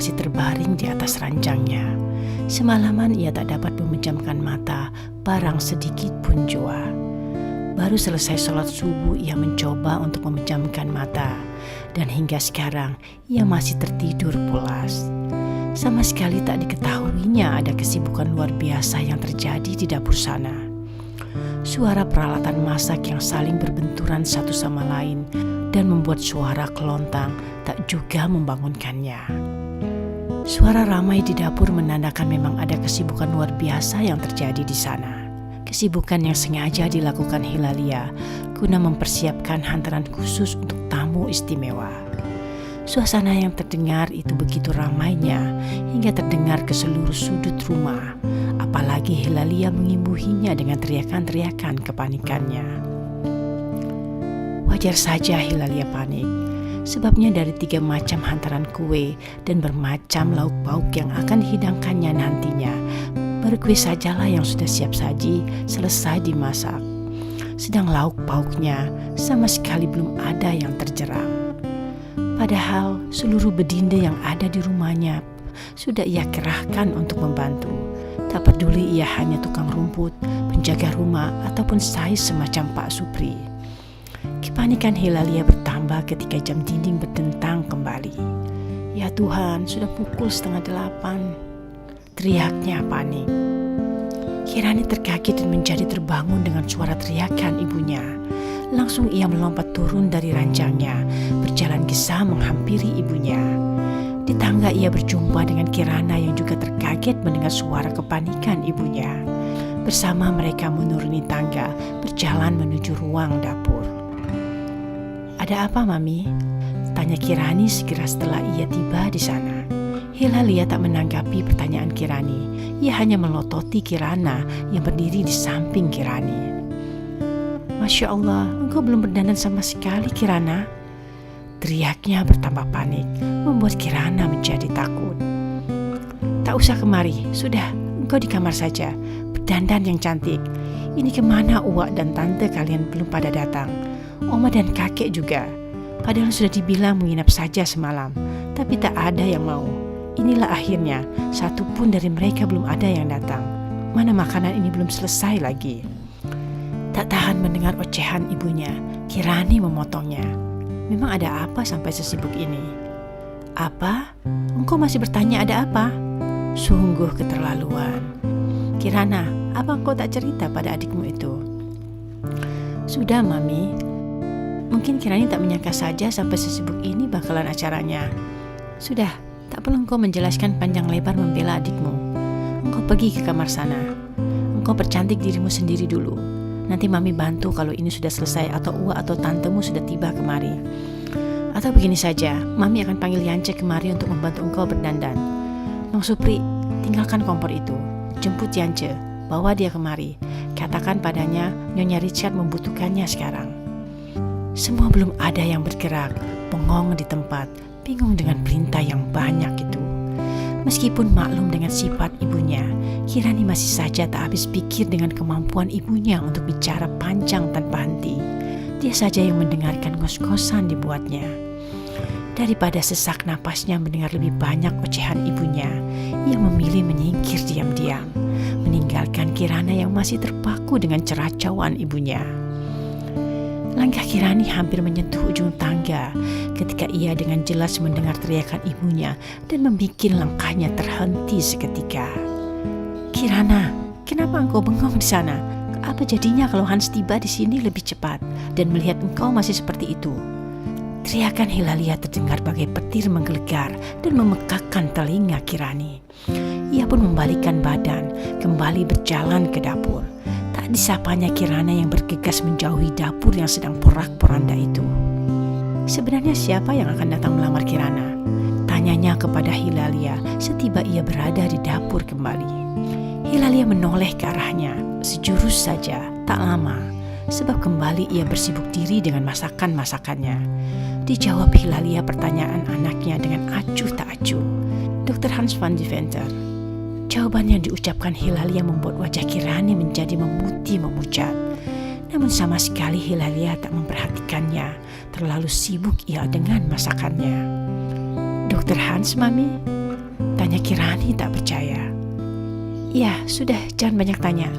masih terbaring di atas ranjangnya. Semalaman ia tak dapat memejamkan mata barang sedikit pun jua. Baru selesai sholat subuh ia mencoba untuk memejamkan mata, dan hingga sekarang ia masih tertidur pulas. Sama sekali tak diketahuinya ada kesibukan luar biasa yang terjadi di dapur sana. Suara peralatan masak yang saling berbenturan satu sama lain dan membuat suara kelontang tak juga membangunkannya. Suara ramai di dapur menandakan memang ada kesibukan luar biasa yang terjadi di sana. Kesibukan yang sengaja dilakukan Hilalia guna mempersiapkan hantaran khusus untuk tamu istimewa. Suasana yang terdengar itu begitu ramainya hingga terdengar ke seluruh sudut rumah. Apalagi Hilalia mengimbuhinya dengan teriakan-teriakan kepanikannya. Wajar saja Hilalia panik. Sebabnya dari 3 macam hantaran kue dan bermacam lauk pauk yang akan dihidangkannya nantinya, baru kue sajalah yang sudah siap saji selesai dimasak. Sedang lauk pauknya sama sekali belum ada yang terjerang. Padahal seluruh bedinde yang ada di rumahnya sudah ia kerahkan untuk membantu. Tak peduli ia hanya tukang rumput, penjaga rumah, ataupun sais semacam Pak Supri. Kepanikan Hilalia bertambah ketika jam dinding berdentang kembali. Ya Tuhan, sudah pukul 7:30. Teriaknya panik. Kirani terkaget dan menjadi terbangun dengan suara teriakan ibunya. Langsung ia melompat turun dari ranjangnya, berjalan gesah menghampiri ibunya. Di tangga ia berjumpa dengan Kirana yang juga terkaget mendengar suara kepanikan ibunya. Bersama mereka menuruni tangga, berjalan menuju ruang dapur. "Ada apa, Mami?" tanya Kirani segera setelah ia tiba di sana. Hilalia tak menanggapi pertanyaan Kirani. Ia hanya melototi Kirana yang berdiri di samping Kirani. "Masya Allah, engkau belum berdandan sama sekali, Kirana." Teriaknya bertambah panik, membuat Kirana menjadi takut. "Tak usah kemari, sudah, engkau di kamar saja, berdandan yang cantik. Ini kemana uak dan tante kalian belum pada datang? Oma dan kakek juga. Padahal sudah dibilang menginap saja semalam, tapi tak ada yang mau. Inilah akhirnya, satu pun dari mereka belum ada yang datang. Mana makanan ini belum selesai lagi." Tak tahan mendengar ocehan ibunya, Kirani memotongnya. "Memang ada apa sampai sesibuk ini?" "Apa? Engkau masih bertanya ada apa? Sungguh keterlaluan. Kirana, apa engkau tak cerita pada adikmu itu?" "Sudah, Mami. Mungkin Kirani tak menyangka saja sampai sesibuk ini bakalan acaranya. Sudah, tak perlu engkau menjelaskan panjang lebar membela adikmu. Engkau pergi ke kamar sana. Engkau percantik dirimu sendiri dulu. Nanti Mami bantu kalau ini sudah selesai atau uak atau tantemu sudah tiba kemari. Atau begini saja, Mami akan panggil Yance kemari untuk membantu engkau berdandan. Nong Supri, tinggalkan kompor itu. Jemput Yance, bawa dia kemari. Katakan padanya Nyonya Richard membutuhkannya sekarang." Semua belum ada yang bergerak, bengong di tempat, bingung dengan perintah yang banyak itu. Meskipun maklum dengan sifat ibunya, Kirani masih saja tak habis pikir dengan kemampuan ibunya untuk bicara panjang tanpa henti. Dia saja yang mendengarkan ngos-ngosan dibuatnya. Daripada sesak napasnya mendengar lebih banyak ocehan ibunya, ia memilih menyingkir diam-diam, meninggalkan Kirana yang masih terpaku dengan ceracauan ibunya. Langkah Kirani hampir menyentuh ujung tangga ketika ia dengan jelas mendengar teriakan ibunya dan membuat langkahnya terhenti seketika. "Kirana, kenapa engkau bengong di sana? Apa jadinya kalau Hans tiba di sini lebih cepat dan melihat engkau masih seperti itu?" Teriakan Hilalia terdengar bagai petir menggelegar dan memekakkan telinga Kirani. Ia pun membalikkan badan, kembali berjalan ke dapur. Tak disapanya Kirana yang bergegas menjauhi dapur yang sedang porak-poranda itu. Sebenarnya siapa yang akan datang melamar Kirana? Tanyanya kepada Hilalia setiba ia berada di dapur kembali. Hilalia menoleh ke arahnya, sejurus saja, tak lama, sebab kembali ia bersibuk diri dengan masakan-masakannya. Dijawab Hilalia pertanyaan anaknya dengan acuh tak acuh. "Dr. Hans van Deventer." Jawaban yang diucapkan Hilalia membuat wajah Kirani menjadi memutih memucat. Namun sama sekali Hilalia tak memperhatikannya, terlalu sibuk ia dengan masakannya. "Dr. Hans, Mami?" Tanya Kirani tak percaya. Ya, sudah, jangan banyak tanya.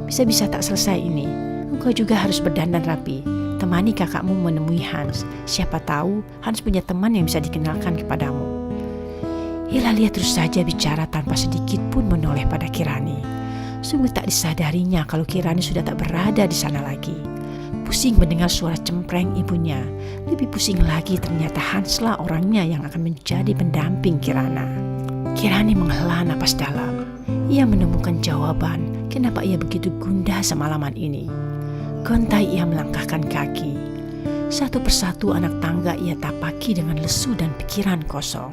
Bisa-bisa tak selesai ini. Engkau juga harus berdandan rapi. Temani kakakmu menemui Hans. Siapa tahu Hans punya teman yang bisa dikenalkan kepadamu. Eulalia terus saja bicara tanpa sedikit pun menoleh pada Kirani. Sungguh tak disadarinya kalau Kirani sudah tak berada di sana lagi. Pusing mendengar suara cempreng ibunya. Lebih pusing lagi ternyata Hanslah orangnya yang akan menjadi pendamping Kirana. Kirani menghela napas dalam. Ia menemukan jawaban kenapa ia begitu gundah semalaman ini. Gontai ia melangkahkan kaki. Satu persatu anak tangga ia tapaki dengan lesu dan pikiran kosong.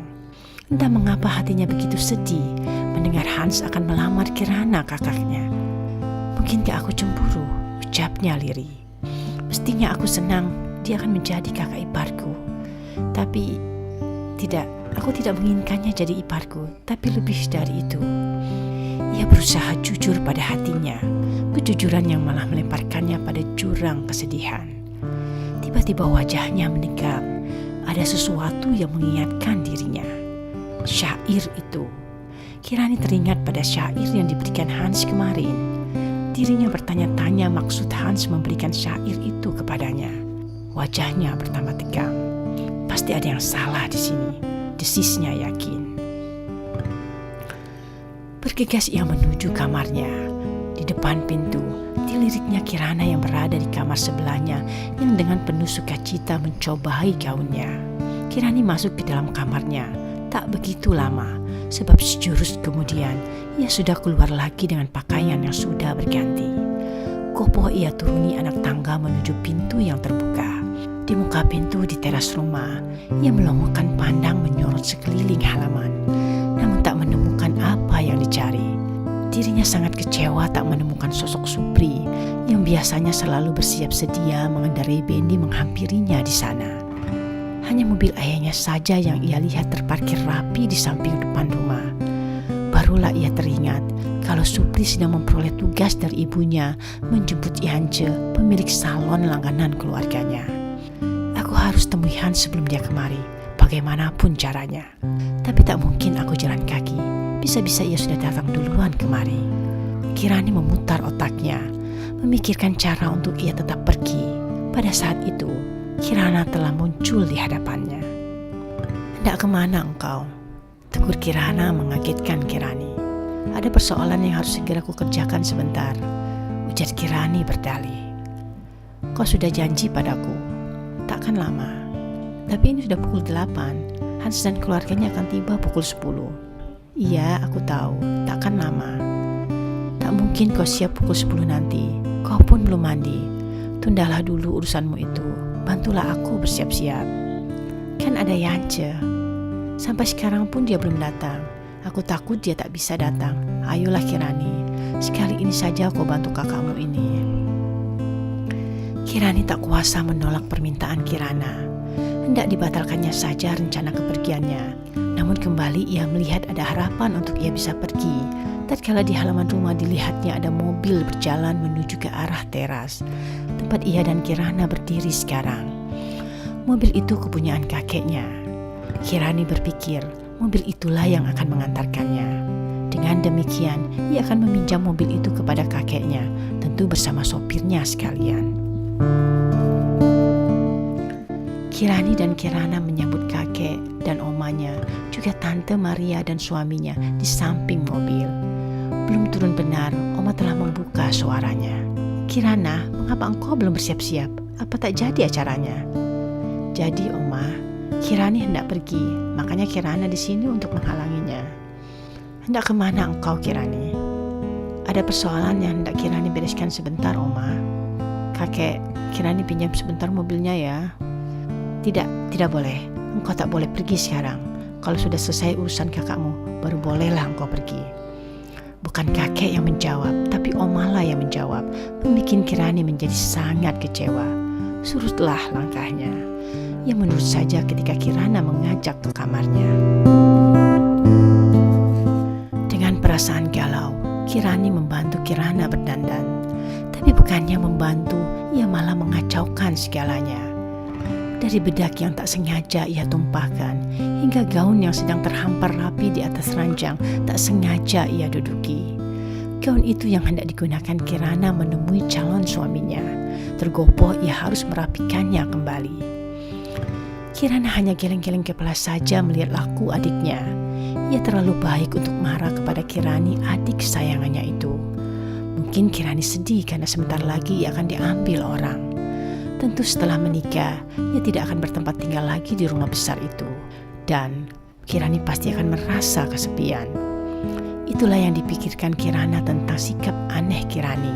Entah mengapa hatinya begitu sedih mendengar Hans akan melamar Kirana kakaknya. Mungkinkah aku cemburu? Ucapnya lirih. Mestinya aku senang dia akan menjadi kakak iparku. Tapi tidak, aku tidak menginginkannya jadi iparku, tapi lebih dari itu. Ia berusaha jujur pada hatinya, kejujuran yang malah melemparkannya pada jurang kesedihan. Tiba-tiba wajahnya menegang, ada sesuatu yang mengingatkan dirinya. Syair itu. Kirani teringat pada syair yang diberikan Hans kemarin. Dirinya bertanya-tanya maksud Hans memberikan syair itu kepadanya. Wajahnya bertambah tegang. Pasti ada yang salah di sini, desisnya yakin. Bergegas ia menuju kamarnya. Di depan pintu, diliriknya Kirana yang berada di kamar sebelahnya yang dengan penuh sukacita mencobai gaunnya. Kirani masuk ke dalam kamarnya. Tak begitu lama, sebab sejurus kemudian ia sudah keluar lagi dengan pakaian yang sudah berganti. Kopoh ia turuni anak tangga menuju pintu yang terbuka. Di muka pintu di teras rumah, ia melongokkan pandang menyorot sekeliling halaman, namun tak menemukan apa yang dicari. Dirinya sangat kecewa tak menemukan sosok Supri yang biasanya selalu bersiap sedia mengendarai bendi menghampirinya di sana. Hanya mobil ayahnya saja yang ia lihat terparkir rapi di samping depan rumah. Barulah ia teringat kalau Supri sedang memperoleh tugas dari ibunya menjemput Yance, pemilik salon langganan keluarganya. Aku harus temui Hans sebelum dia kemari, bagaimanapun caranya. Tapi tak mungkin aku jalan kaki, bisa-bisa ia sudah datang duluan kemari. Kirani memutar otaknya, memikirkan cara untuk ia tetap pergi. Pada saat itu, Kirana telah muncul di hadapannya. "Hendak kemana engkau?" tegur Kirana mengagetkan Kirani. "Ada persoalan yang harus segera kukerjakan sebentar," ujar Kirani berdalih. "Kau sudah janji padaku, takkan lama. Tapi ini sudah pukul 8, Hans dan keluarganya akan tiba pukul 10. "Iya, aku tahu, takkan lama." "Tak mungkin kau siap pukul 10 nanti, kau pun belum mandi. Tundalah dulu urusanmu itu. Bantulah aku bersiap-siap. Kan ada Yance. Sampai sekarang pun dia belum datang. Aku takut dia tak bisa datang. Ayolah Kirani, sekali ini saja kau bantu kakakmu ini." Kirani tak kuasa menolak permintaan Kirana. Hendak dibatalkannya saja rencana kepergiannya. Namun kembali ia melihat ada harapan untuk ia bisa pergi. Tatkala di halaman rumah dilihatnya ada mobil berjalan menuju ke arah teras, tempat ia dan Kirana berdiri sekarang. Mobil itu kepunyaan kakeknya. Kirani berpikir mobil itulah yang akan mengantarkannya. Dengan demikian, ia akan meminjam mobil itu kepada kakeknya, tentu bersama sopirnya sekalian. Kirani dan Kirana menyambut kakek dan omanya, juga tante Maria dan suaminya di samping mobil. Belum turun benar, Oma telah membuka suaranya. "Kirana, mengapa engkau belum bersiap-siap? Apa tak jadi acaranya?" "Jadi, Oma, Kirani hendak pergi, makanya Kirana di sini untuk menghalanginya." "Hendak kemana engkau, Kirani?" "Ada persoalan yang hendak Kirani bereskan sebentar, Oma." "Kakek, Kirani pinjam sebentar mobilnya ya." Tidak boleh. Engkau tak boleh pergi sekarang. Kalau sudah selesai urusan kakakmu, baru bolehlah engkau pergi." Bukan kakek yang menjawab, tapi Omalah yang menjawab, membuat Kirani menjadi sangat kecewa. Surutlah langkahnya. Ia menurut saja ketika Kirana mengajak ke kamarnya. Dengan perasaan galau, Kirani membantu Kirana berdandan. Tapi bukannya membantu, ia malah mengacaukan segalanya. Dari bedak yang tak sengaja ia tumpahkan, hingga gaun yang sedang terhampar rapi di atas ranjang tak sengaja ia duduki. Gaun itu yang hendak digunakan Kirana menemui calon suaminya. Tergopoh ia harus merapikannya kembali. Kirana hanya geleng-geleng kepala saja melihat laku adiknya. Ia terlalu baik untuk marah kepada Kirani, adik kesayangannya itu. Mungkin Kirani sedih karena sebentar lagi ia akan diambil orang. Tentu setelah menikah, ia tidak akan bertempat tinggal lagi di rumah besar itu. Dan Kirani pasti akan merasa kesepian. Itulah yang dipikirkan Kirana tentang sikap aneh Kirani.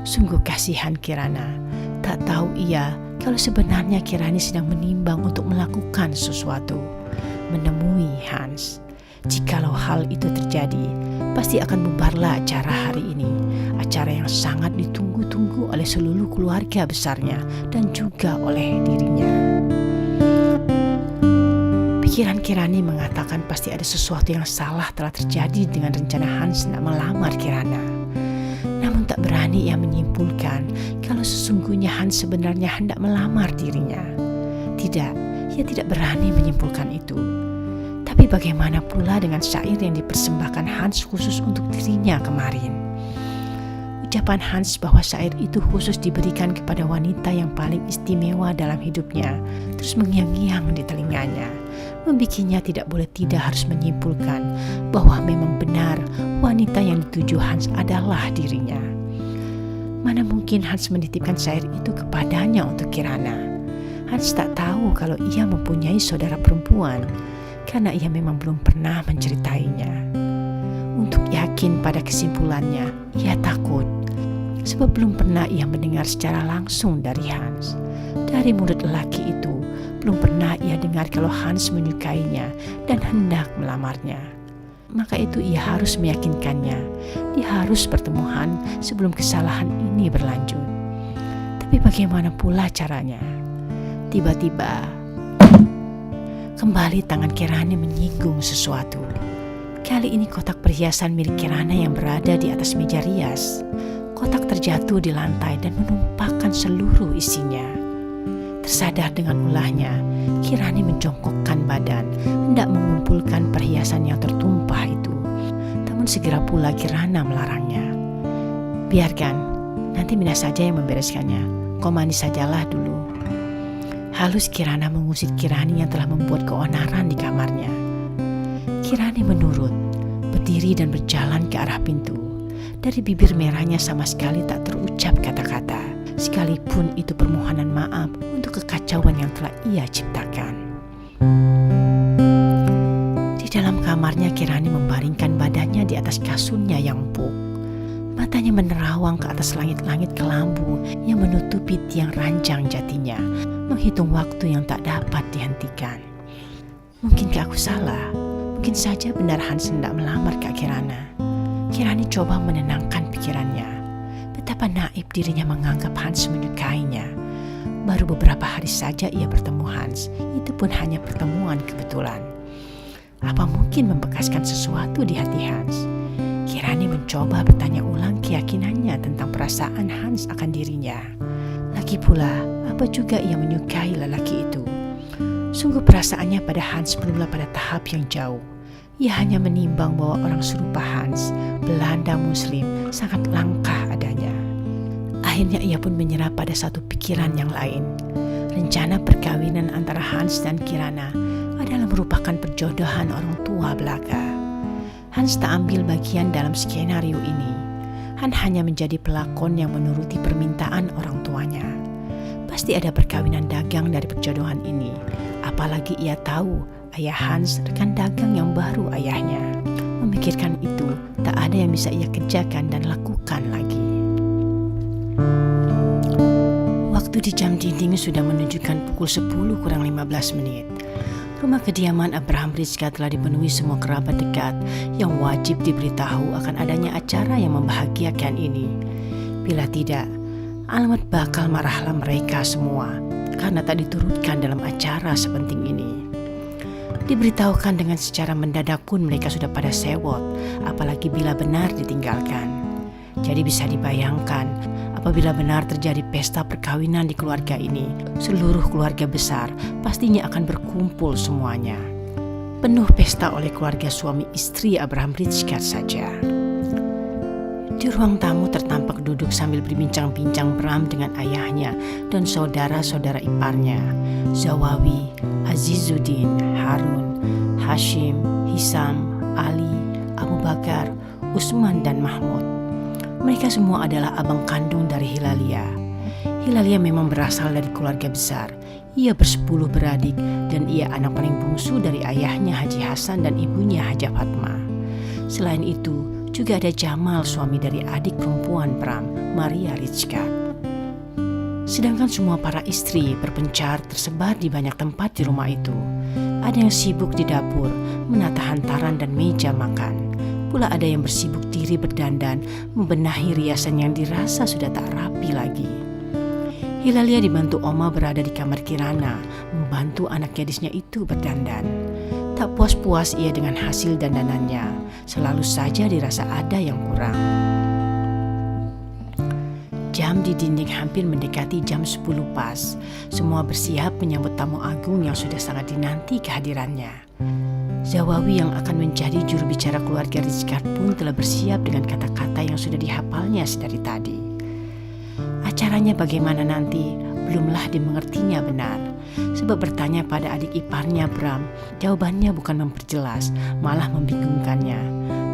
Sungguh kasihan Kirana. Tak tahu ia kalau sebenarnya Kirani sedang menimbang untuk melakukan sesuatu. Menemui Hans. Jikalau hal itu terjadi, pasti akan bubarlah acara hari ini. Acara yang sangat ditunggu-tunggu oleh seluruh keluarga besarnya dan juga oleh dirinya. Pikiran Kirani mengatakan pasti ada sesuatu yang salah telah terjadi dengan rencana Hans nak melamar Kirana. Namun tak berani ia menyimpulkan kalau sesungguhnya Hans sebenarnya hendak melamar dirinya. Tidak, ia tidak berani menyimpulkan itu. Tapi bagaimana pula dengan syair yang dipersembahkan Hans khusus untuk dirinya kemarin? Ucapan Hans bahwa syair itu khusus diberikan kepada wanita yang paling istimewa dalam hidupnya terus mengiang-ngiang di telinganya, membikinya tidak boleh tidak harus menyimpulkan bahwa memang benar wanita yang dituju Hans adalah dirinya. Mana mungkin Hans menitipkan syair itu kepadanya untuk Kirana. Hans tak tahu kalau ia mempunyai saudara perempuan, karena ia memang belum pernah menceritainya. Untuk yakin pada kesimpulannya, ia takut. Sebab belum pernah ia mendengar secara langsung dari Hans. Dari mulut lelaki itu, belum pernah ia dengar kalau Hans menyukainya dan hendak melamarnya. Maka itu ia harus meyakinkannya. Dia harus pertemuan sebelum kesalahan ini berlanjut. Tapi bagaimana pula caranya? Tiba-tiba kembali tangan Kirana menyinggung sesuatu. Kali ini kotak perhiasan milik Kirana yang berada di atas meja rias. Kotak terjatuh di lantai dan menumpahkan seluruh isinya. Tersadar dengan ulahnya, Kirana menjongkokkan badan, hendak mengumpulkan perhiasan yang tertumpah itu. Namun segera pula Kirana melarangnya. Biarkan, nanti Mina saja yang membereskannya. Kau mandi sajalah dulu. Halus Kirana mengusir Kirani yang telah membuat keonaran di kamarnya. Kirani menurut, berdiri dan berjalan ke arah pintu. Dari bibir merahnya sama sekali tak terucap kata-kata, sekalipun itu permohonan maaf untuk kekacauan yang telah ia ciptakan. Di dalam kamarnya Kirani membaringkan badannya di atas kasurnya yang empuk. Matanya menerawang ke atas langit-langit kelambu yang menutupi tiang ranjang jatinya, menghitung waktu yang tak dapat dihentikan. Mungkinkah aku salah? Mungkin saja benar Hans hendak melamar Kak Kirana. Kirani coba menenangkan pikirannya. Betapa naif dirinya menganggap Hans menyukainya. Baru beberapa hari saja ia bertemu Hans, itu pun hanya pertemuan kebetulan. Apa mungkin membekaskan sesuatu di hati Hans? Kirani mencoba bertanya ulang keyakinannya tentang perasaan Hans akan dirinya. Lagi pula, apa juga ia menyukai lelaki itu? Sungguh perasaannya pada Hans belumlah pada tahap yang jauh. Ia hanya menimbang bahwa orang serupa Hans, Belanda Muslim, sangat langka adanya. Akhirnya ia pun menyerah pada satu pikiran yang lain. Rencana perkawinan antara Hans dan Kirana adalah merupakan perjodohan orang tua belaka. Hans tak ambil bagian dalam skenario ini. Hans hanya menjadi pelakon yang menuruti permintaan orang tuanya. Pasti ada perkawinan dagang dari perjodohan ini. Apalagi ia tahu ayah Hans rekan dagang yang baru ayahnya. Memikirkan itu, tak ada yang bisa ia kerjakan dan lakukan lagi. Waktu di jam dinding sudah menunjukkan pukul 10 kurang 15 menit. Rumah kediaman Abraham Rizka telah dipenuhi semua kerabat dekat yang wajib diberitahu akan adanya acara yang membahagiakan ini. Bila tidak, alamat bakal marahlah mereka semua karena tak diturutkan dalam acara sepenting ini. Diberitahukan dengan secara mendadak pun mereka sudah pada sewot, apalagi bila benar ditinggalkan. Jadi bisa dibayangkan, apabila benar terjadi pesta perkawinan di keluarga ini, seluruh keluarga besar pastinya akan berkumpul semuanya. Penuh pesta oleh keluarga suami istri Abraham Rijkaard saja. Di ruang tamu tertampak duduk sambil berbincang-bincang Bram dengan ayahnya dan saudara-saudara iparnya, Zawawi, Azizuddin, Harun, Hashim, Hisam, Ali, Abu Bakar, Utsman dan Mahmud. Mereka semua adalah abang kandung dari Hilalia. Hilalia memang berasal dari keluarga besar. Ia bersepuluh beradik dan ia anak paling bungsu dari ayahnya Haji Hasan dan ibunya Hajah Fatma. Selain itu, juga ada Jamal, suami dari adik perempuan Bram, Maria Rijkaard. Sedangkan semua para istri berpencar tersebar di banyak tempat di rumah itu. Ada yang sibuk di dapur, menata hantaran dan meja makan. Pula ada yang bersibuk diri berdandan, membenahi riasan yang dirasa sudah tak rapi lagi. Hilalia dibantu Oma berada di kamar Kirana, membantu anak gadisnya itu berdandan. Tak puas-puas ia dengan hasil dandanannya, selalu saja dirasa ada yang kurang. Jam di dinding hampir mendekati jam 10 pas. Semua bersiap menyambut tamu agung yang sudah sangat dinanti kehadirannya. Zawawi yang akan menjadi juru bicara keluarga Rijkaard pun telah bersiap dengan kata-kata yang sudah dihafalnya sedari tadi. Acaranya bagaimana nanti, belumlah dimengertinya benar. Sebab bertanya pada adik iparnya Bram, jawabannya bukan memperjelas, malah membingungkannya.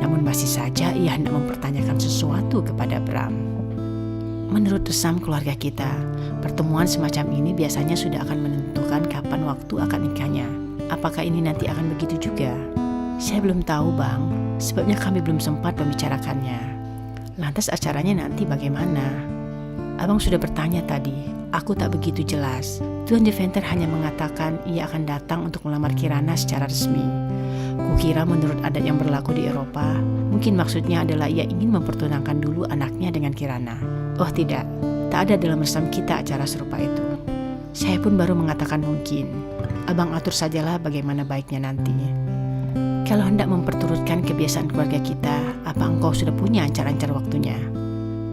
Namun masih saja ia hendak mempertanyakan sesuatu kepada Bram. Menurut resam keluarga kita, pertemuan semacam ini biasanya sudah akan menentukan kapan waktu akan nikahnya. Apakah ini nanti akan begitu juga? Saya belum tahu Bang, sebabnya kami belum sempat membicarakannya. Lantas acaranya nanti bagaimana? Abang sudah bertanya tadi, aku tak begitu jelas. Tuan Deventer hanya mengatakan ia akan datang untuk melamar Kirana secara resmi. Kukira menurut adat yang berlaku di Eropa, mungkin maksudnya adalah ia ingin mempertunangkan dulu anaknya dengan Kirana. Oh tidak, tak ada dalam resam kita acara serupa itu. Saya pun baru mengatakan mungkin. Abang atur sajalah bagaimana baiknya nanti. Kalau hendak memperturutkan kebiasaan keluarga kita, apa engkau sudah punya ancar-ancar waktunya?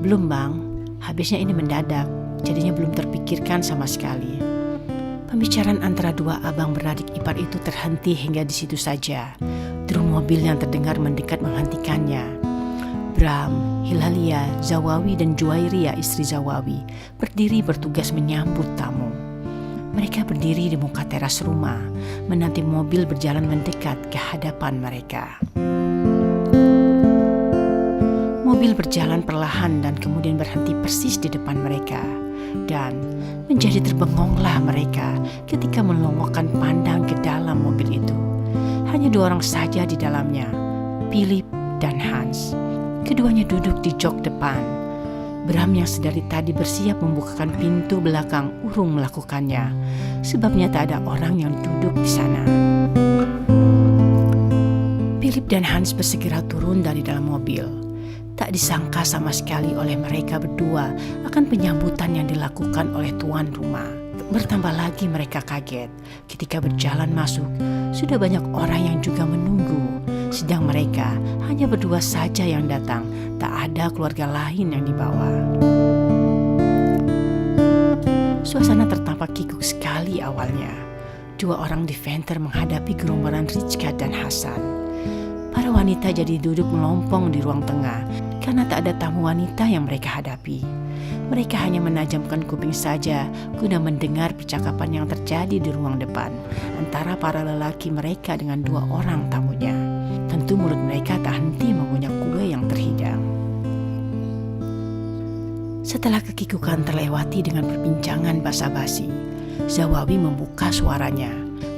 Belum Bang. Habisnya ini mendadak, jadinya belum terpikirkan sama sekali. Pembicaraan antara dua abang beradik ipar itu terhenti hingga di situ saja. Drum mobil yang terdengar mendekat menghentikannya. Bram, Hilalia, Zawawi dan Juwairia istri Zawawi berdiri bertugas menyambut tamu. Mereka berdiri di muka teras rumah, menanti mobil berjalan mendekat ke hadapan mereka. Mobil berjalan perlahan dan kemudian berhenti persis di depan mereka. Dan menjadi terbengonglah mereka ketika melongokkan pandang ke dalam mobil itu. Hanya dua orang saja di dalamnya, Philip dan Hans. Keduanya duduk di jok depan. Bram yang sedari tadi bersiap membukakan pintu belakang urung melakukannya. Sebabnya tak ada orang yang duduk di sana. Philip dan Hans bersegera turun dari dalam mobil. Tak disangka sama sekali oleh mereka berdua akan penyambutan yang dilakukan oleh tuan rumah. Bertambah lagi mereka kaget ketika berjalan masuk. Sudah banyak orang yang juga menunggu. Sedang mereka hanya berdua saja yang datang. Tak ada keluarga lain yang dibawa. Suasana tertampak kikuk sekali awalnya. Dua orang Deventer menghadapi gerombolan Rijkaard dan Hasan. Para wanita jadi duduk melompong di ruang tengah karena tak ada tamu wanita yang mereka hadapi. Mereka hanya menajamkan kuping saja guna mendengar percakapan yang terjadi di ruang depan antara para lelaki mereka dengan dua orang tamunya. Tentu mulut mereka tak henti mengunyah kue yang terhidang. Setelah kekikukan terlewati dengan perbincangan basa-basi, Zawawi membuka suaranya.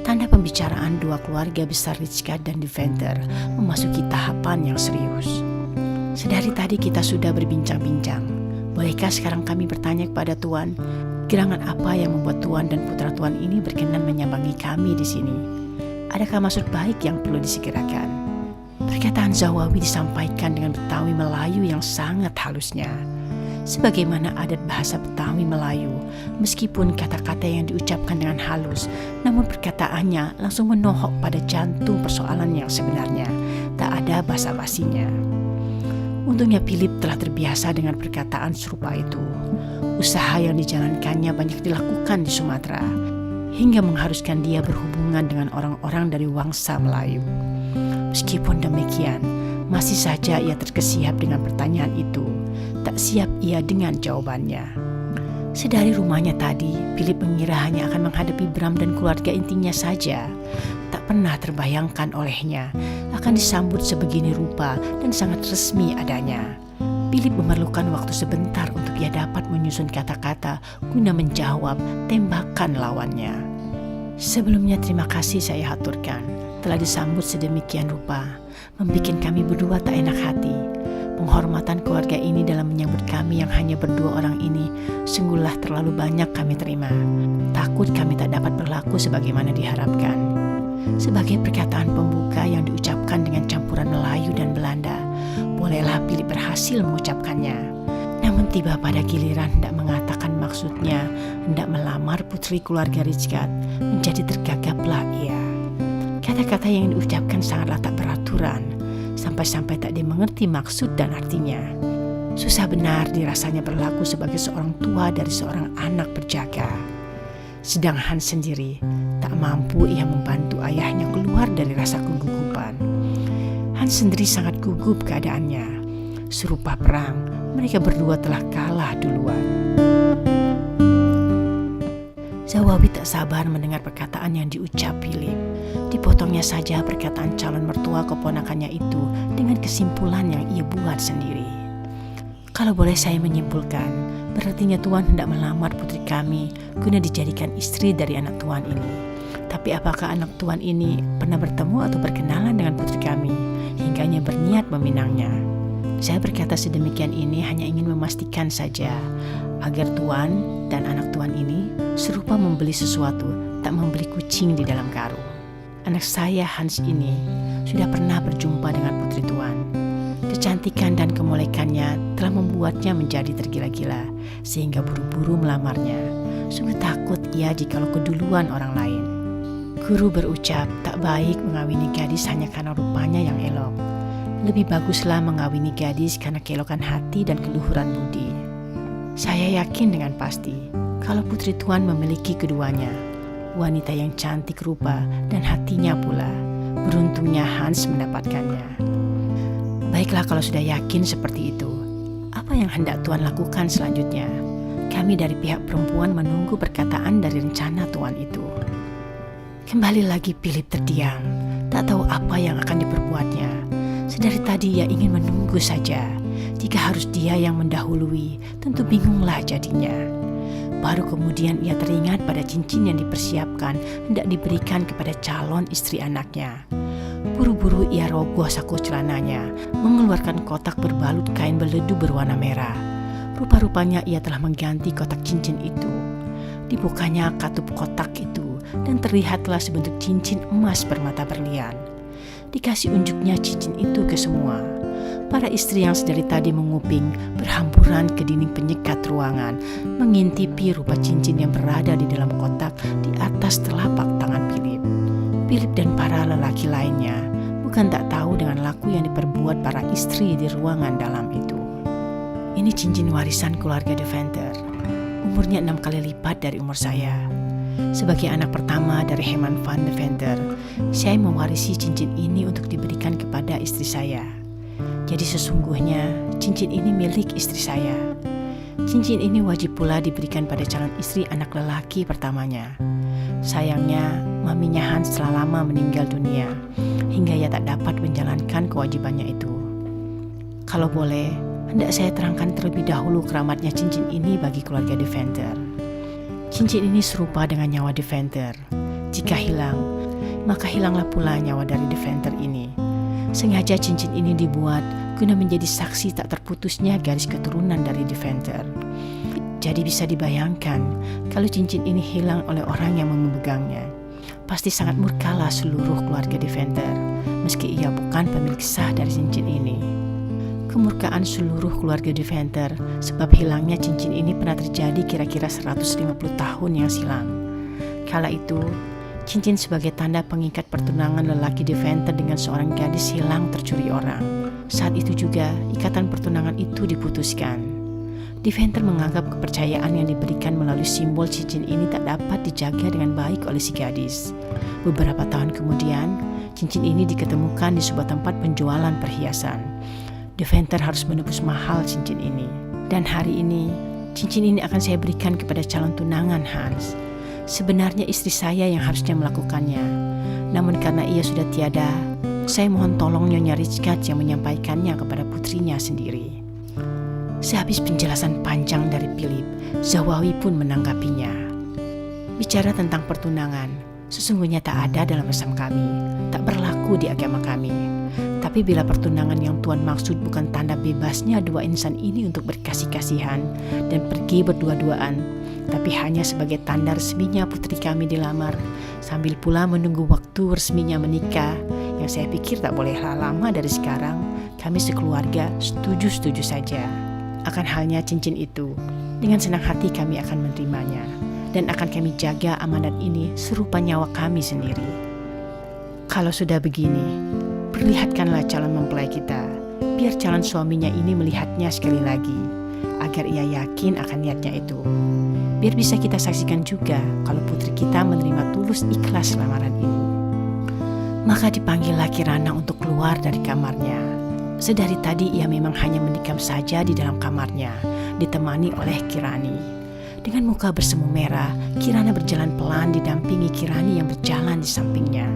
Tanda pembicaraan dua keluarga besar Rijkaard dan Deventer memasuki tahapan yang serius. Sedari tadi kita sudah berbincang-bincang. Bolehkah sekarang kami bertanya kepada Tuan, gerangan apa yang membuat Tuan dan putra Tuan ini berkenan menyambangi kami di sini? Adakah maksud baik yang perlu disegerakan? Perkataan Zawawi disampaikan dengan Betawi Melayu yang sangat halusnya. Sebagaimana adat bahasa Betawi Melayu, meskipun kata-kata yang diucapkan dengan halus, namun perkataannya langsung menohok pada jantung persoalan yang sebenarnya. Tak ada basa-basinya. Untungnya Philip telah terbiasa dengan perkataan serupa itu. Usaha yang dijalankannya banyak dilakukan di Sumatera, hingga mengharuskan dia berhubungan dengan orang-orang dari Wangsa Melayu. Meskipun demikian, masih saja ia terkesiap dengan pertanyaan itu. Tak siap ia dengan jawabannya. Sedari rumahnya tadi, Philip mengira hanya akan menghadapi Bram dan keluarga intinya saja. Tak pernah terbayangkan olehnya akan disambut sebegini rupa dan sangat resmi adanya. Philip memerlukan waktu sebentar untuk ia dapat menyusun kata-kata guna menjawab tembakan lawannya. Sebelumnya terima kasih saya haturkan telah disambut sedemikian rupa, membikin kami berdua tak enak hati. Penghormatan keluarga ini dalam menyambut kami yang hanya berdua orang ini sungguhlah terlalu banyak kami terima. Takut kami tak dapat berlaku sebagaimana diharapkan. Sebagai perkataan pembuka yang diucapkan dengan campuran Melayu dan Belanda, bolehlah Philip berhasil mengucapkannya. Namun tiba pada giliran hendak mengatakan maksudnya hendak melamar putri keluarga Rijkaard, menjadi tergagaplah ia. Kata-kata yang diucapkan sangatlah tak beraturan, sampai-sampai tak dimengerti maksud dan artinya. Susah benar dirasanya berlaku sebagai seorang tua dari seorang anak berjaga. Sedang Hans sendiri tak mampu ia membantu ayahnya keluar dari rasa kegugupan. Hans sendiri sangat gugup keadaannya. Serupa perang, mereka berdua telah kalah duluan. Zawawi tak sabar mendengar perkataan yang diucap Philip. Dipotongnya saja perkataan calon mertua keponakannya itu dengan kesimpulan yang ia buat sendiri. Kalau boleh saya menyimpulkan, berartinya Tuan hendak melamar putri kami guna dijadikan istri dari anak Tuan ini. Tapi apakah anak Tuan ini pernah bertemu atau berkenalan dengan putri kami hingganya berniat meminangnya? Saya berkata sedemikian ini hanya ingin memastikan saja agar Tuan dan anak Tuan ini serupa membeli sesuatu, tak membeli kucing di dalam karung. Anak saya Hans ini sudah pernah berjumpa dengan putri Tuan. Kecantikan dan kemolekannya telah membuatnya menjadi tergila-gila sehingga buru-buru melamarnya. Sungguh takut ia jikalau keduluan orang lain. Guru berucap tak baik mengawini gadis hanya karena rupanya yang elok. Lebih baguslah mengawini gadis karena keelokan hati dan keluhuran budi. Saya yakin dengan pasti kalau putri Tuan memiliki keduanya, wanita yang cantik rupa dan hatinya pula. Beruntungnya Hans mendapatkannya. Baiklah kalau sudah yakin seperti itu, apa yang hendak Tuan lakukan selanjutnya? Kami dari pihak perempuan menunggu perkataan dari rencana Tuan itu. Kembali lagi Philip terdiam, tak tahu apa yang akan diperbuatnya. Sedari tadi ia ingin menunggu saja. Jika harus dia yang mendahului, tentu bingunglah jadinya. Baru kemudian ia teringat pada cincin yang dipersiapkan hendak diberikan kepada calon istri anaknya. Buru-buru ia rogoh saku celananya, mengeluarkan kotak berbalut kain beledu berwarna merah. Rupa-rupanya ia telah mengganti kotak cincin itu. Dibukanya katup kotak itu dan terlihatlah sebentuk cincin emas bermata berlian. Dikasih unjuknya cincin itu ke semua. Para istri yang sedari tadi menguping berhamburan ke dinding penyekat ruangan, mengintipi rupa cincin yang berada di dalam kotak di atas telapak tangan Philip. Philip dan para lelaki lainnya bukan tak tahu dengan laku yang diperbuat para istri di ruangan dalam itu. Ini cincin warisan keluarga De Venter. Umurnya 6 kali lipat dari umur saya. Sebagai anak pertama dari Herman van De Venter, saya mewarisi cincin ini untuk diberikan kepada istri saya. Jadi sesungguhnya cincin ini milik istri saya. Cincin ini wajib pula diberikan pada calon istri anak lelaki pertamanya. Sayangnya, maminya Hans telah lama meninggal dunia, hingga ia tak dapat menjalankan kewajibannya itu. Kalau boleh, hendak saya terangkan terlebih dahulu keramatnya cincin ini bagi keluarga De Venter. Cincin ini serupa dengan nyawa De Venter. Jika hilang, maka hilanglah pula nyawa dari De Venter ini. Sengaja cincin ini dibuat guna menjadi saksi tak terputusnya garis keturunan dari De Venter. Jadi bisa dibayangkan kalau cincin ini hilang oleh orang yang memegangnya. Pasti sangat murkalah seluruh keluarga De Venter, meski ia bukan pemilik sah dari cincin ini. Kemurkaan seluruh keluarga De Venter sebab hilangnya cincin ini pernah terjadi kira-kira 150 tahun yang silam. Kala itu, cincin sebagai tanda pengikat pertunangan lelaki De Venter dengan seorang gadis hilang tercuri orang. Saat itu juga ikatan pertunangan itu diputuskan. Deventer menganggap kepercayaan yang diberikan melalui simbol cincin ini tak dapat dijaga dengan baik oleh si gadis. Beberapa tahun kemudian, cincin ini diketemukan di sebuah tempat penjualan perhiasan. Deventer harus menebus mahal cincin ini. Dan hari ini, cincin ini akan saya berikan kepada calon tunangan Hans. Sebenarnya istri saya yang harusnya melakukannya. Namun karena ia sudah tiada, saya mohon tolong Nyonya Ritschard yang menyampaikannya kepada putrinya sendiri. Sehabis penjelasan panjang dari Philip, Zawawi pun menanggapinya. Bicara tentang pertunangan, sesungguhnya tak ada dalam Islam kami, tak berlaku di agama kami. Tapi bila pertunangan yang Tuhan maksud bukan tanda bebasnya dua insan ini untuk berkasih-kasihan dan pergi berdua-duaan, tapi hanya sebagai tanda resminya putri kami dilamar, sambil pula menunggu waktu resminya menikah, yang saya pikir tak bolehlah lama dari sekarang, kami sekeluarga setuju-setuju saja. Akan halnya cincin itu, dengan senang hati kami akan menerimanya, dan akan kami jaga amanat ini serupa nyawa kami sendiri. Kalau sudah begini, perlihatkanlah calon mempelai kita, biar calon suaminya ini melihatnya sekali lagi, agar ia yakin akan niatnya itu. Biar bisa kita saksikan juga kalau putri kita menerima tulus ikhlas lamaran ini. Maka dipanggillah Kirana untuk keluar dari kamarnya. Sedari tadi ia memang hanya mendikam saja di dalam kamarnya, ditemani oleh Kirani. Dengan muka bersemu merah, Kirana berjalan pelan didampingi Kirani yang berjalan di sampingnya.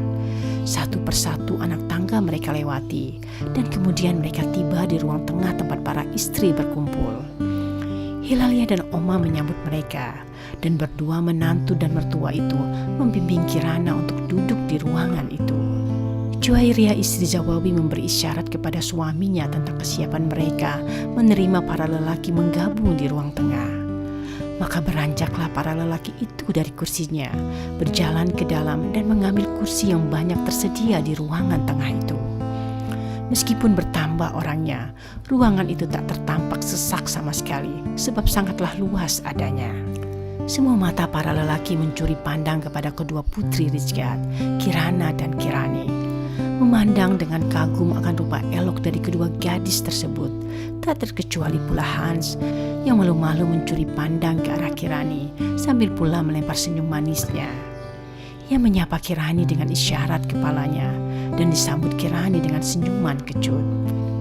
Satu persatu anak tangga mereka lewati, dan kemudian mereka tiba di ruang tengah tempat para istri berkumpul. Hilalia dan Oma menyambut mereka, dan berdua menantu dan mertua itu membimbing Kirana untuk duduk di ruangan itu. Juwairia istri Zawawi memberi isyarat kepada suaminya tentang kesiapan mereka menerima para lelaki menggabung di ruang tengah. Maka beranjaklah para lelaki itu dari kursinya, berjalan ke dalam dan mengambil kursi yang banyak tersedia di ruangan tengah itu. Meskipun bertambah orangnya, ruangan itu tak tertampak sesak sama sekali, sebab sangatlah luas adanya. Semua mata para lelaki mencuri pandang kepada kedua putri Ritschard, Kirana dan Kirani. Memandang dengan kagum akan rupa elok dari kedua gadis tersebut, tak terkecuali pula Hans yang malu-malu mencuri pandang ke arah Kirani sambil pula melempar senyum manisnya. Ia menyapa Kirani dengan isyarat kepalanya dan disambut Kirani dengan senyuman kecut.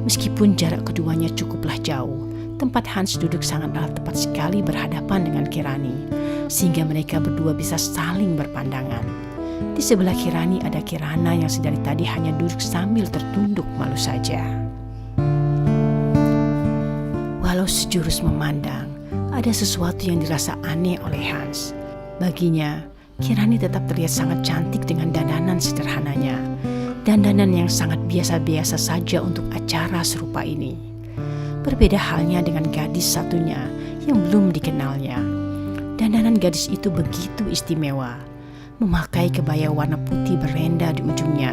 Meskipun jarak keduanya cukuplah jauh, tempat Hans duduk sangatlah tepat sekali berhadapan dengan Kirani, sehingga mereka berdua bisa saling berpandangan. Di sebelah Kirani ada Kirana yang sedari tadi hanya duduk sambil tertunduk malu saja. Walau sejurus memandang, ada sesuatu yang dirasa aneh oleh Hans. Baginya, Kirani tetap terlihat sangat cantik dengan dandanan sederhananya. Dandanan yang sangat biasa-biasa saja untuk acara serupa ini. Berbeda halnya dengan gadis satunya yang belum dikenalnya. Dandanan gadis itu begitu istimewa. Memakai kebaya warna putih berenda di ujungnya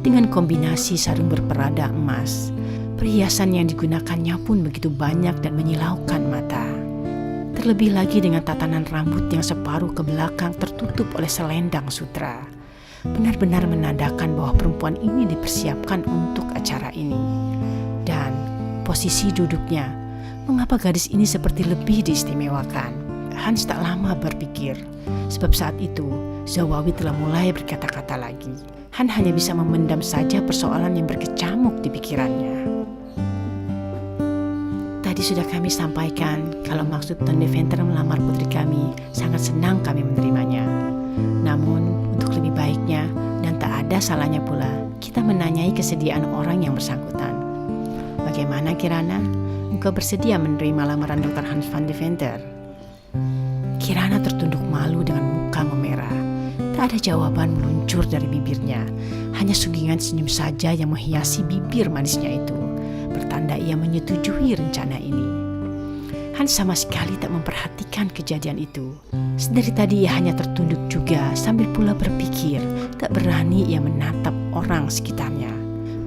dengan kombinasi sarung berperada emas. Perhiasan yang digunakannya pun begitu banyak dan menyilaukan mata. Terlebih lagi dengan tatanan rambut yang separuh ke belakang tertutup oleh selendang sutra. Benar-benar menandakan bahwa perempuan ini dipersiapkan untuk acara ini. Dan posisi duduknya, mengapa gadis ini seperti lebih diistimewakan? Hans tak lama berpikir, sebab saat itu Zawawi telah mulai berkata-kata lagi. Han hanya bisa memendam saja persoalan yang berkecamuk di pikirannya. Tadi sudah kami sampaikan kalau maksud Tuan Deventer melamar putri kami, sangat senang kami menerimanya. Namun untuk lebih baiknya dan tak ada salahnya pula, kita menanyai kesediaan orang yang bersangkutan. Bagaimana Kirana? Engkau bersedia menerima lamaran Dr. Hans van Deventer? Kirana tertunduk malu dengan muka memerah. Tak ada jawaban meluncur dari bibirnya, hanya sunggingan senyum saja yang menghiasi bibir manisnya itu, bertanda ia menyetujui rencana ini. Hans sama sekali tak memperhatikan kejadian itu. Sedari tadi ia hanya tertunduk juga sambil pula berpikir, tak berani ia menatap orang sekitarnya.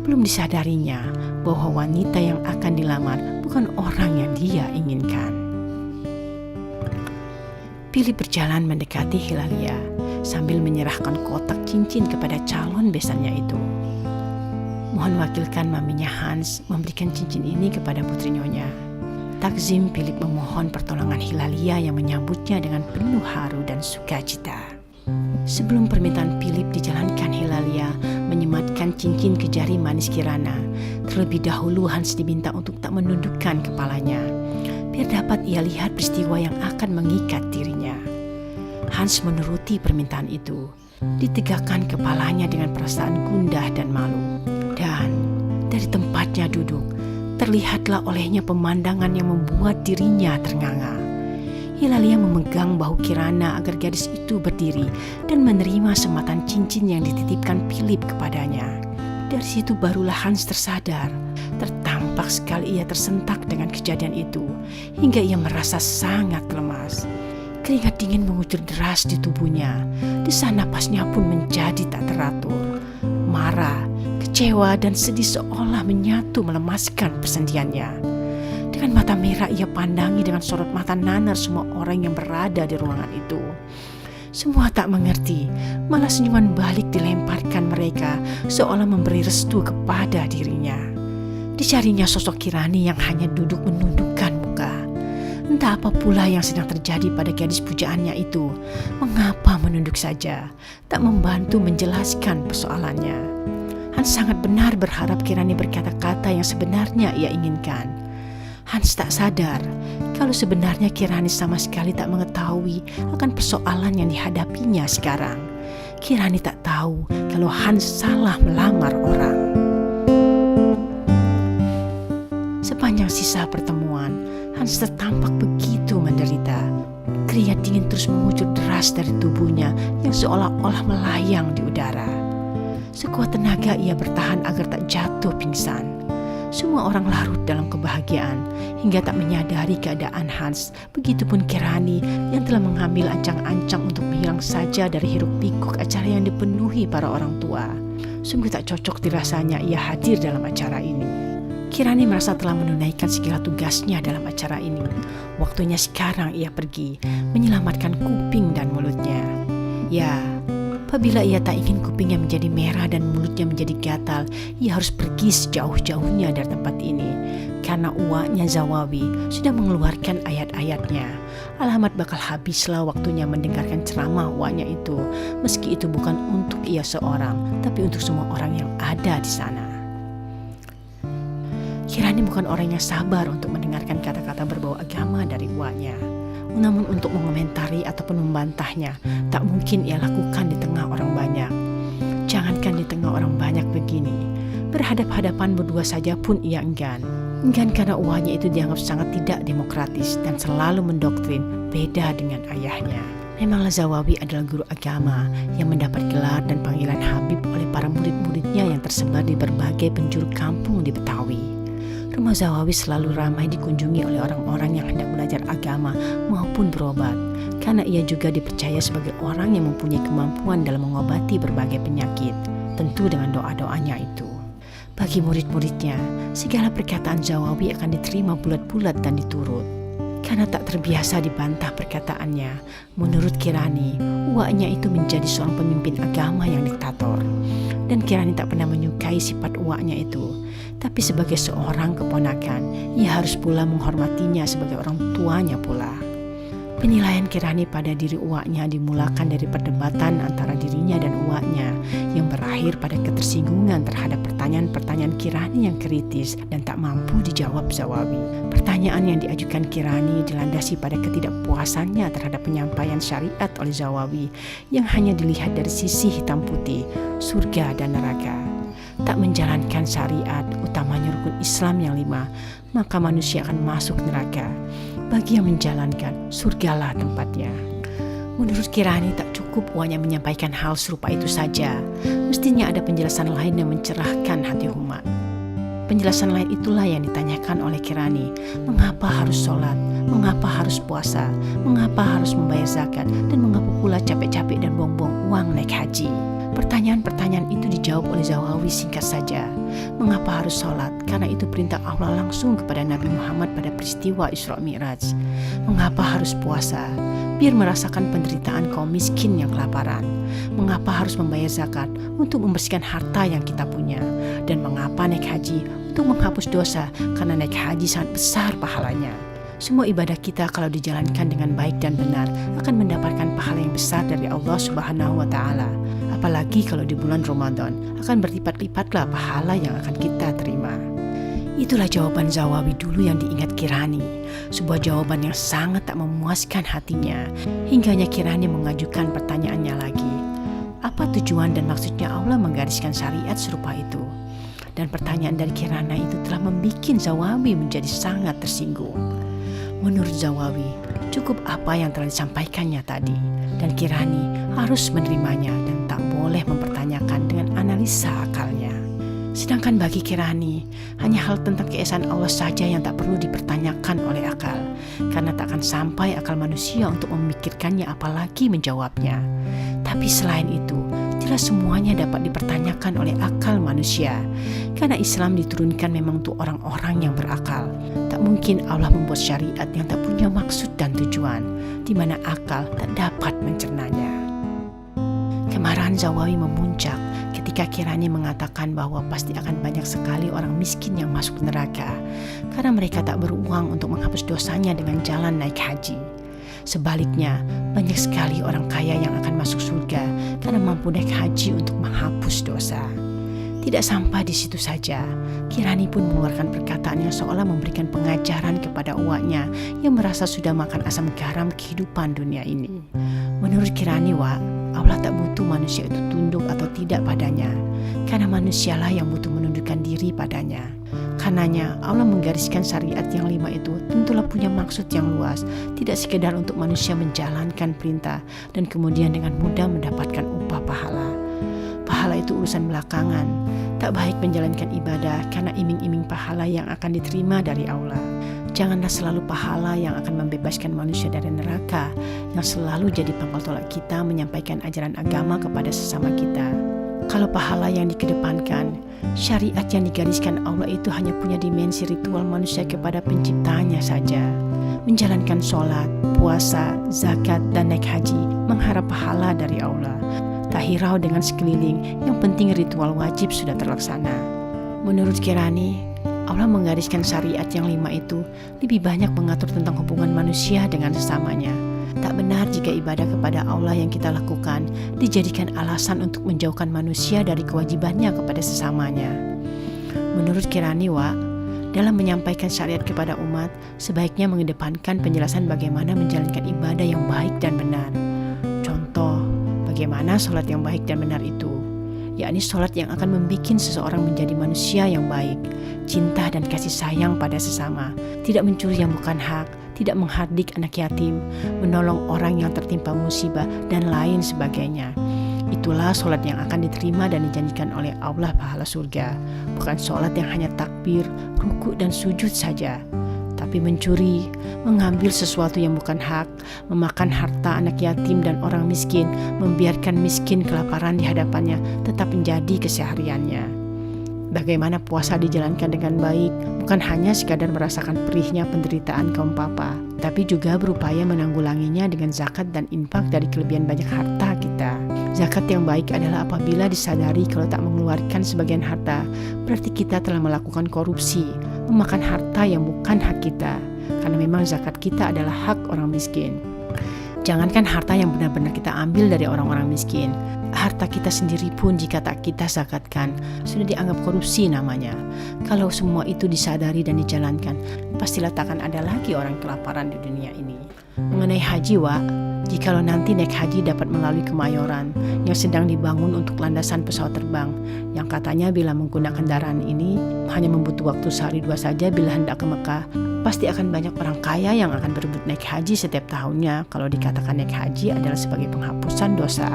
Belum disadarinya bahwa wanita yang akan dilamar bukan orang yang dia inginkan. Philip berjalan mendekati Hilalia sambil menyerahkan kotak cincin kepada calon besannya itu. Mohon wakilkan maminya Hans memberikan cincin ini kepada putri nyonya. Takzim Philip memohon pertolongan Hilalia yang menyambutnya dengan penuh haru dan sukacita. Sebelum permintaan Philip dijalankan, Hilalia menyematkan cincin ke jari manis Kirana. Terlebih dahulu Hans diminta untuk tak menundukkan kepalanya, biar dapat ia lihat peristiwa yang akan mengikat dirinya. Hans menuruti permintaan itu, ditegakkan kepalanya dengan perasaan gundah dan malu. Dan dari tempatnya duduk, terlihatlah olehnya pemandangan yang membuat dirinya ternganga. Hilalia memegang bahu Kirana agar gadis itu berdiri dan menerima sematan cincin yang dititipkan Philip kepadanya. Dari situ barulah Hans tersadar. Tertampak sekali ia tersentak dengan kejadian itu, hingga ia merasa sangat lemas. Keringat dingin mengucur deras di tubuhnya. Desak napasnya pun menjadi tak teratur. Marah, kecewa dan sedih seolah menyatu melemaskan persendiannya. Dengan mata merah ia pandangi dengan sorot mata nanar semua orang yang berada di ruangan itu. Semua tak mengerti, malah senyuman balik dilemparkan mereka seolah memberi restu kepada dirinya. Dicarinya sosok Kirani yang hanya duduk menundukkan muka. Entah apa pula yang sedang terjadi pada gadis pujaannya itu. Mengapa menunduk saja, tak membantu menjelaskan persoalannya. Hans sangat benar berharap Kirani berkata-kata yang sebenarnya ia inginkan. Hans tak sadar kalau sebenarnya Kirani sama sekali tak mengetahui akan persoalan yang dihadapinya sekarang. Kirani tak tahu kalau Hans salah melamar orang. Sepanjang sisa pertemuan, Hans tertampak begitu menderita. Keringat dingin terus mengucur deras dari tubuhnya yang seolah-olah melayang di udara. Sekuat tenaga ia bertahan agar tak jatuh pingsan. Semua orang larut dalam kebahagiaan hingga tak menyadari keadaan Hans. Begitupun Kirani yang telah mengambil ancang-ancang untuk menghilang saja dari hiruk pikuk acara yang dipenuhi para orang tua. Sungguh tak cocok dirasanya ia hadir dalam acara ini. Kirani merasa telah menunaikan segala tugasnya dalam acara ini. Waktunya sekarang ia pergi menyelamatkan kuping dan mulutnya. Ya, apabila ia tak ingin kupingnya menjadi merah dan mulutnya menjadi gatal, ia harus pergi sejauh-jauhnya dari tempat ini. Karena uaknya Zawawi sudah mengeluarkan ayat-ayatnya. Alamat bakal habislah waktunya mendengarkan ceramah uaknya itu. Meski itu bukan untuk ia seorang, tapi untuk semua orang yang ada di sana. Kirani bukan orang yang sabar untuk mendengarkan kata-kata berbau agama dari uaknya. Namun untuk mengomentari ataupun membantahnya, tak mungkin ia lakukan di tengah orang banyak. Jangankan di tengah orang banyak begini, berhadap-hadapan berdua saja pun ia enggan. Enggan karena uaknya itu dianggap sangat tidak demokratis dan selalu mendoktrin beda dengan ayahnya. Memanglah Zawawi adalah guru agama yang mendapat gelar dan panggilan Habib oleh para murid-muridnya yang tersebar di berbagai penjuru kampung di Betawi. Rumah Zawawi selalu ramai dikunjungi oleh orang-orang yang hendak belajar agama maupun berobat, karena ia juga dipercaya sebagai orang yang mempunyai kemampuan dalam mengobati berbagai penyakit, tentu dengan doa-doanya itu. Bagi murid-muridnya, segala perkataan Zawawi akan diterima bulat-bulat dan diturut. Karena tak terbiasa dibantah perkataannya, menurut Kirani, uaknya itu menjadi seorang pemimpin agama yang diktator. Dan Kirani tak pernah menyukai sifat uaknya itu. Tapi sebagai seorang keponakan, ia harus pula menghormatinya sebagai orang tuanya pula. Penilaian Kirani pada diri uaknya dimulakan dari perdebatan antara dirinya dan uaknya yang berakhir pada ketersinggungan terhadap pertanyaan-pertanyaan Kirani yang kritis dan tak mampu dijawab Zawawi. Pertanyaan yang diajukan Kirani dilandasi pada ketidakpuasannya terhadap penyampaian syariat oleh Zawawi yang hanya dilihat dari sisi hitam putih, surga dan neraka. Tak menjalankan syariat, utamanya rukun Islam yang 5, maka manusia akan masuk neraka. Bagi yang menjalankan, surgalah tempatnya. Menurut Kirani tak cukup uaknya menyampaikan hal serupa itu saja. Mestinya ada penjelasan lain yang mencerahkan hati umat. Penjelasan lain itulah yang ditanyakan oleh Kirani. Mengapa harus sholat? Mengapa harus puasa? Mengapa harus membayar zakat? Dan mengapa pula capek-capek dan buang-buang uang naik haji? Pertanyaan-pertanyaan itu dijawab oleh Zawawi singkat saja. Mengapa harus sholat? Karena itu perintah Allah langsung kepada Nabi Muhammad pada peristiwa Isra Mi'raj. Mengapa harus puasa? Biar merasakan penderitaan kaum miskin yang kelaparan. Mengapa harus membayar zakat? Untuk membersihkan harta yang kita punya. Dan mengapa naik haji? Untuk menghapus dosa, karena naik haji sangat besar pahalanya. Semua ibadah kita kalau dijalankan dengan baik dan benar akan mendapatkan pahala yang besar dari Allah Subhanahu wa Ta'ala. Apalagi kalau di bulan Ramadan, akan berlipat-lipatlah pahala yang akan kita terima. Itulah jawaban Zawawi dulu yang diingat Kirani. Sebuah jawaban yang sangat tak memuaskan hatinya. Hingganya Kirani mengajukan pertanyaannya lagi. Apa tujuan dan maksudnya Allah menggariskan syariat serupa itu? Dan pertanyaan dari Kirana itu telah membuat Zawawi menjadi sangat tersinggung. Menurut Zawawi, cukup apa yang telah disampaikannya tadi. Dan Kirani harus menerimanya dan tak boleh mempertanyakan dengan analisa akalnya. Sedangkan bagi Kirani, hanya hal tentang keesaan Allah saja yang tak perlu dipertanyakan oleh akal. Karena tak akan sampai akal manusia untuk memikirkannya apalagi menjawabnya. Tapi selain itu, tidak semuanya dapat dipertanyakan oleh akal manusia. Karena Islam diturunkan memang untuk orang-orang yang berakal. Tak mungkin Allah membuat syariat yang tak punya maksud dan tujuan, di mana akal tak dapat mencernanya. Kemarahan Zawawi memuncak ketika Kirani mengatakan bahwa pasti akan banyak sekali orang miskin yang masuk neraka karena mereka tak beruang untuk menghapus dosanya dengan jalan naik haji. Sebaliknya, banyak sekali orang kaya yang akan masuk surga karena mampu naik haji untuk menghapus dosa. Tidak sampai di situ saja, Kirani pun mengeluarkan perkataan yang seolah memberikan pengajaran kepada uaknya yang merasa sudah makan asam garam kehidupan dunia ini. Menurut Kirani, Allah tak butuh manusia itu tunduk atau tidak padanya, karena manusialah yang butuh menundukkan diri padanya. Karenanya Allah menggariskan syariat yang 5 itu tentulah punya maksud yang luas, tidak sekedar untuk manusia menjalankan perintah dan kemudian dengan mudah mendapatkan upah pahala. Pahala itu urusan belakangan. Tak baik menjalankan ibadah karena iming-iming pahala yang akan diterima dari Allah. Janganlah selalu pahala yang akan membebaskan manusia dari neraka, yang selalu jadi pangkal tolak kita menyampaikan ajaran agama kepada sesama kita. Kalau pahala yang dikedepankan, syariat yang digariskan Allah itu hanya punya dimensi ritual manusia kepada penciptanya saja. Menjalankan sholat, puasa, zakat, dan naik haji, mengharap pahala dari Allah. Tak hirau dengan sekeliling, yang penting ritual wajib sudah terlaksana. Menurut Kirani, Allah menggariskan syariat yang 5 itu lebih banyak mengatur tentang hubungan manusia dengan sesamanya. Tak benar jika ibadah kepada Allah yang kita lakukan dijadikan alasan untuk menjauhkan manusia dari kewajibannya kepada sesamanya. Menurut Kirani, dalam menyampaikan syariat kepada umat, sebaiknya mengedepankan penjelasan bagaimana menjalankan ibadah yang baik dan benar. Contoh, bagaimana sholat yang baik dan benar itu, yakni sholat yang akan membuat seseorang menjadi manusia yang baik, cinta dan kasih sayang pada sesama, tidak mencuri yang bukan hak, tidak menghardik anak yatim, menolong orang yang tertimpa musibah, dan lain sebagainya. Itulah sholat yang akan diterima dan dijanjikan oleh Allah pahala surga, bukan sholat yang hanya takbir, ruku dan sujud saja. Tapi mencuri, mengambil sesuatu yang bukan hak, memakan harta anak yatim dan orang miskin, membiarkan miskin kelaparan di hadapannya tetap menjadi kesehariannya. Bagaimana puasa dijalankan dengan baik, bukan hanya sekadar merasakan perihnya penderitaan kaum papa, tapi juga berupaya menanggulanginya dengan zakat dan infak dari kelebihan banyak harta kita. Zakat yang baik adalah apabila disadari kalau tak mengeluarkan sebagian harta, berarti kita telah melakukan korupsi, memakan harta yang bukan hak kita, karena memang zakat kita adalah hak orang miskin. Jangankan harta yang benar-benar kita ambil dari orang-orang miskin, harta kita sendiri pun jika tak kita zakatkan, sudah dianggap korupsi namanya. Kalau semua itu disadari dan dijalankan, pastilah takkan ada lagi orang kelaparan di dunia ini. Mengenai haji, jikalau nanti naik haji dapat melalui Kemayoran yang sedang dibangun untuk landasan pesawat terbang, yang katanya bila menggunakan kendaraan ini hanya membutuhkan waktu sehari 2 saja bila hendak ke Mekah, pasti akan banyak orang kaya yang akan berebut naik haji setiap tahunnya kalau dikatakan naik haji adalah sebagai penghapusan dosa.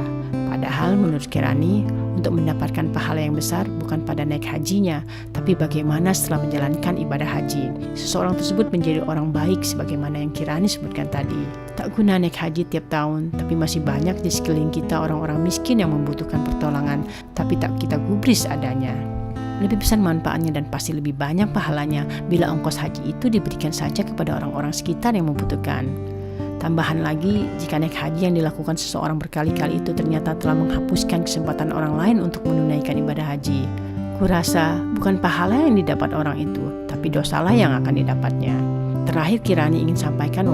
Padahal menurut Kirani, untuk mendapatkan pahala yang besar bukan pada naik hajinya, tapi bagaimana setelah menjalankan ibadah haji. Seseorang tersebut menjadi orang baik sebagaimana yang Kirani sebutkan tadi. Tak guna naik haji tiap tahun, tapi masih banyak di sekeliling kita orang-orang miskin yang membutuhkan pertolongan, tapi tak kita gubris adanya. Lebih besar manfaatnya dan pasti lebih banyak pahalanya bila ongkos haji itu diberikan saja kepada orang-orang sekitar yang membutuhkan. Tambahan lagi, jika naik haji yang dilakukan seseorang berkali-kali itu ternyata telah menghapuskan kesempatan orang lain untuk menunaikan ibadah haji. Kurasa bukan pahala yang didapat orang itu, tapi dosalah yang akan didapatnya. Terakhir Kirani ingin sampaikan,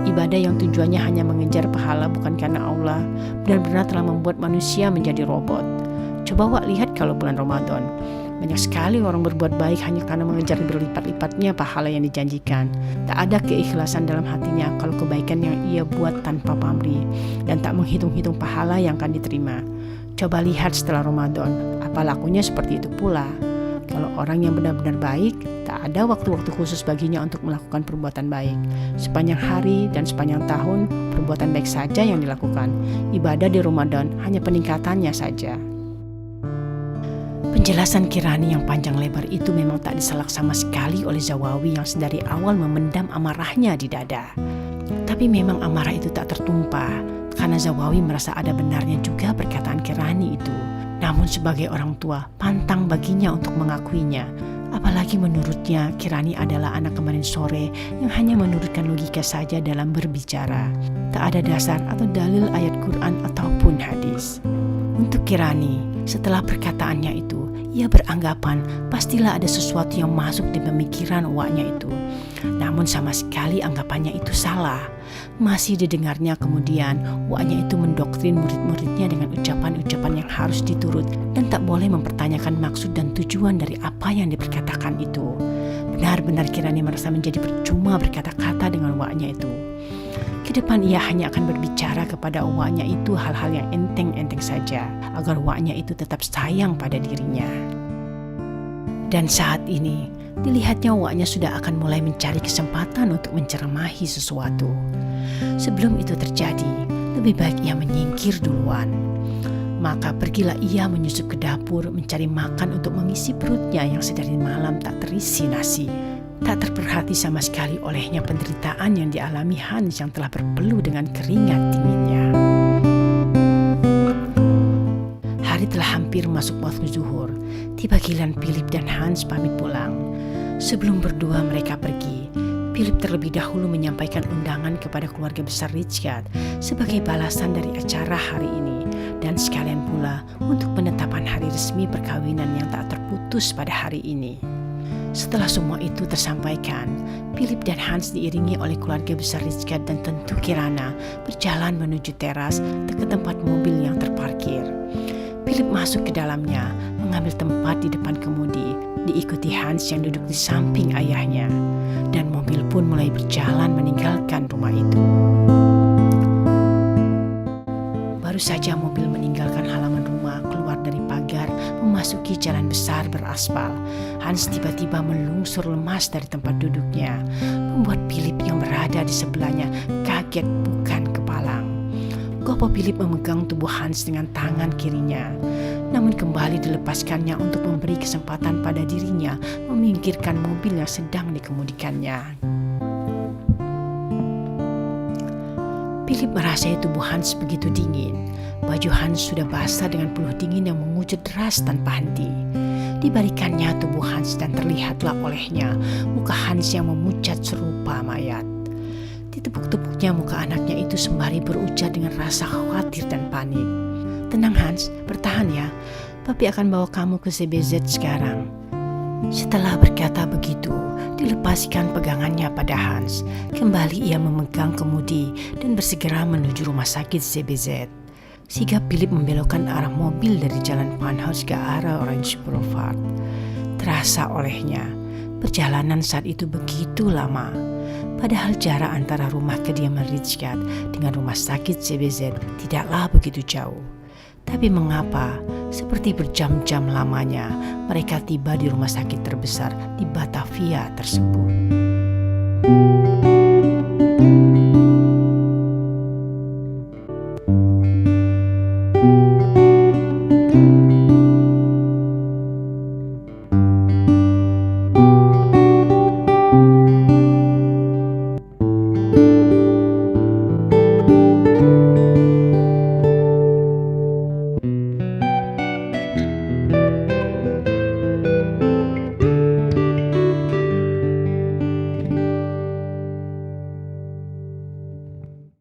ibadah yang tujuannya hanya mengejar pahala bukan karena Allah, benar-benar telah membuat manusia menjadi robot. Coba lihat kalau bulan Ramadan. Banyak sekali orang berbuat baik hanya karena mengejar berlipat-lipatnya pahala yang dijanjikan. Tak ada keikhlasan dalam hatinya kalau kebaikan yang ia buat tanpa pamrih, dan tak menghitung-hitung pahala yang akan diterima. Coba lihat setelah Ramadan, apa lakunya seperti itu pula. Kalau orang yang benar-benar baik, tak ada waktu-waktu khusus baginya untuk melakukan perbuatan baik. Sepanjang hari dan sepanjang tahun, perbuatan baik saja yang dilakukan. Ibadah di Ramadan hanya peningkatannya saja. Penjelasan Kirani yang panjang lebar itu memang tak diselak sama sekali oleh Zawawi yang sedari awal memendam amarahnya di dada. Tapi memang amarah itu tak tertumpah, karena Zawawi merasa ada benarnya juga perkataan Kirani itu. Namun sebagai orang tua, pantang baginya untuk mengakuinya. Apalagi menurutnya Kirani adalah anak kemarin sore yang hanya menurutkan logika saja dalam berbicara. Tak ada dasar atau dalil ayat Quran ataupun hadis. Untuk Kirani, setelah perkataannya itu, ia beranggapan pastilah ada sesuatu yang masuk di pemikiran uaknya itu. Namun sama sekali anggapannya itu salah. Masih didengarnya kemudian uaknya itu mendoktrin murid-muridnya dengan ucapan-ucapan yang harus diturut dan tak boleh mempertanyakan maksud dan tujuan dari apa yang diperkatakan itu. Benar-benar Kirani merasa menjadi percuma berkata-kata dengan uaknya itu. Kedepan ia hanya akan berbicara kepada uaknya itu hal-hal yang enteng-enteng saja, agar uaknya itu tetap sayang pada dirinya. Dan saat ini, dilihatnya uaknya sudah akan mulai mencari kesempatan untuk menceramahi sesuatu. Sebelum itu terjadi, lebih baik ia menyingkir duluan. Maka pergilah ia menyusup ke dapur mencari makan untuk mengisi perutnya yang sedari malam tak terisi nasi. Tak terperhati sama sekali olehnya penderitaan yang dialami Hans yang telah berpeluh dengan keringat dinginnya. Hari telah hampir masuk waktu zuhur. Tiba giliran Philip dan Hans pamit pulang. Sebelum berdua mereka pergi, Philip terlebih dahulu menyampaikan undangan kepada keluarga besar Richard sebagai balasan dari acara hari ini, dan sekalian pula untuk penetapan hari resmi perkawinan yang tak terputus pada hari ini. Setelah semua itu tersampaikan, Philip dan Hans diiringi oleh keluarga besar Richard dan tentu Kirana berjalan menuju teras ke tempat mobil yang terparkir. Philip masuk ke dalamnya, mengambil tempat di depan kemudi, diikuti Hans yang duduk di samping ayahnya, dan mobil pun mulai berjalan meninggalkan rumah itu. Baru saja mobil meninggalkan halaman rumah, keluar dari pagar, memasuki jalan besar beraspal, Hans tiba-tiba melungsur lemas dari tempat duduknya, membuat Philip yang berada di sebelahnya kaget bukan kepalang. Gopo Philip memegang tubuh Hans dengan tangan kirinya, namun kembali dilepaskannya untuk memberi kesempatan pada dirinya meminggirkan mobil yang sedang dikemudikannya. Philip merasai tubuh Hans begitu dingin. Baju Hans sudah basah dengan peluh dingin yang mengucut deras tanpa henti. Dibalikannya tubuh Hans dan terlihatlah olehnya muka Hans yang memucat serupa mayat. Ditepuk-tepuknya muka anaknya itu sembari berujar dengan rasa khawatir dan panik. "Tenang Hans, bertahan ya. Papi akan bawa kamu ke CBZ sekarang." Setelah berkata begitu, dilepaskan pegangannya pada Hans. Kembali ia memegang kemudi dan bersegera menuju rumah sakit CBZ. Sigap Philip membelokkan arah mobil dari jalan Panhouse ke arah Orange Boulevard. Terasa olehnya, perjalanan saat itu begitu lama. Padahal jarak antara rumah kediaman Richard dengan rumah sakit CBZ tidaklah begitu jauh. Tapi mengapa seperti berjam-jam lamanya mereka tiba di rumah sakit terbesar di Batavia tersebut.